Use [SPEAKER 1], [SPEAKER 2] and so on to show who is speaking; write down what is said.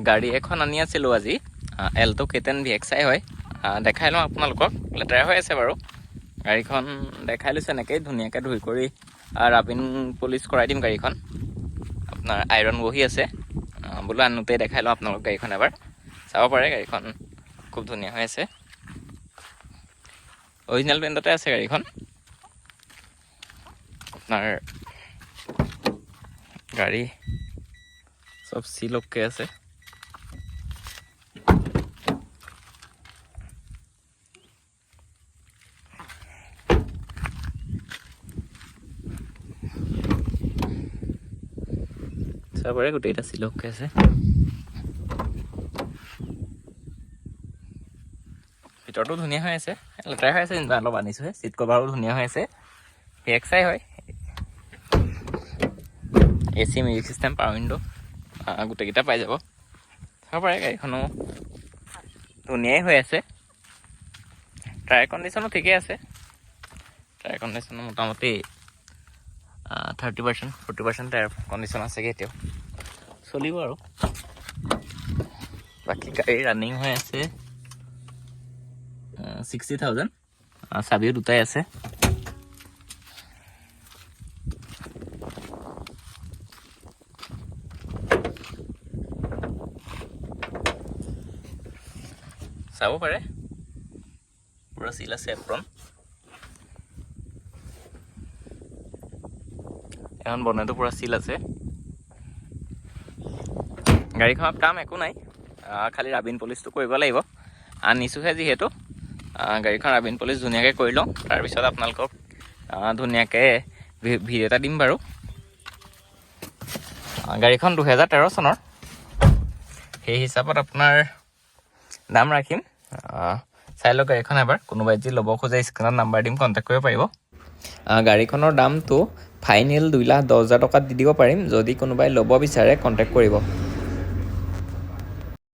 [SPEAKER 1] গাড়ী এখন আনি আছিলোঁ আজি, এল্টো K10 VXI হয়। দেখাই লওঁ আপোনালোকক, লেতেৰা হৈ আছে বাৰু। গাড়ীখন দেখাই লৈছোঁ এনেকৈ ধুনীয়াকৈ ধুই কৰি ৰাবিন পলিচ কৰাই দিম গাড়ীখন। আপোনাৰ আইৰণ বহি আছে, বোলো আনোতেই দেখাই লওঁ আপোনালোক গাড়ীখন এবাৰ চাব পাৰে। গাড়ীখন খুব ধুনীয়া হৈ আছে, অৰিজিনেল পেইণ্টতে আছে গাড়ীখন। আপোনাৰ গাড়ী চব চিল অ'কে আছে। চাব পাৰে গোটেইটা চিল অ'কে আছে। ভিতৰতো ধুনীয়া হৈ আছে, লেতেৰা হৈ আছে যেনিবা অলপ আনিছোঁহে। চিট কভাৰো ধুনীয়া হৈ আছে, VXI হয়। AC music system, power window গোটেইকেইটা পাই যাব। চাব পাৰে গাড়ীখনো ধুনীয়াই হৈ আছে। টায়াৰ কণ্ডিশ্যনো ঠিকেই আছে। টায়াৰ কণ্ডিশ্যনো মোটামুটি 30% 40% টায়াৰ কণ্ডিশ্যন আছেগৈ, এতিয়াও চলিব আৰু। বাকী গাড়ী ৰানিং হৈ আছে 60,000। চাবিও দুটাই আছে। চাব পাৰে, পুৰা চিল আছে এপ্ৰন। এখন বনেটো পুৰা চিল আছে। গাড়ীখনত কাম একো নাই, খালি ৰাবিন পলিচটো কৰিব লাগিব। আনিছোঁহে যিহেতু, গাড়ীখন ৰাবিন পলিচ ধুনীয়াকৈ কৰি লওঁ, তাৰপিছত আপোনালোকক ধুনীয়াকৈ ভিডিঅ' এটা দিম বাৰু। গাড়ীখন 2013 চনৰ, সেই হিচাপত আপোনাৰ দাম ৰাখিম। চাই লওক গাড়ীখন এবাৰ। কোনোবাই যদি ল'ব খোজে স্ক্ৰীণত নাম্বাৰ দিম, কণ্টেক্ট কৰিব পাৰিব। গাড়ীখনৰ দামটো ফাইনেল 2,10,000 টকাত দি দিব পাৰিম। যদি কোনোবাই ল'ব বিচাৰে কণ্টেক্ট কৰিব।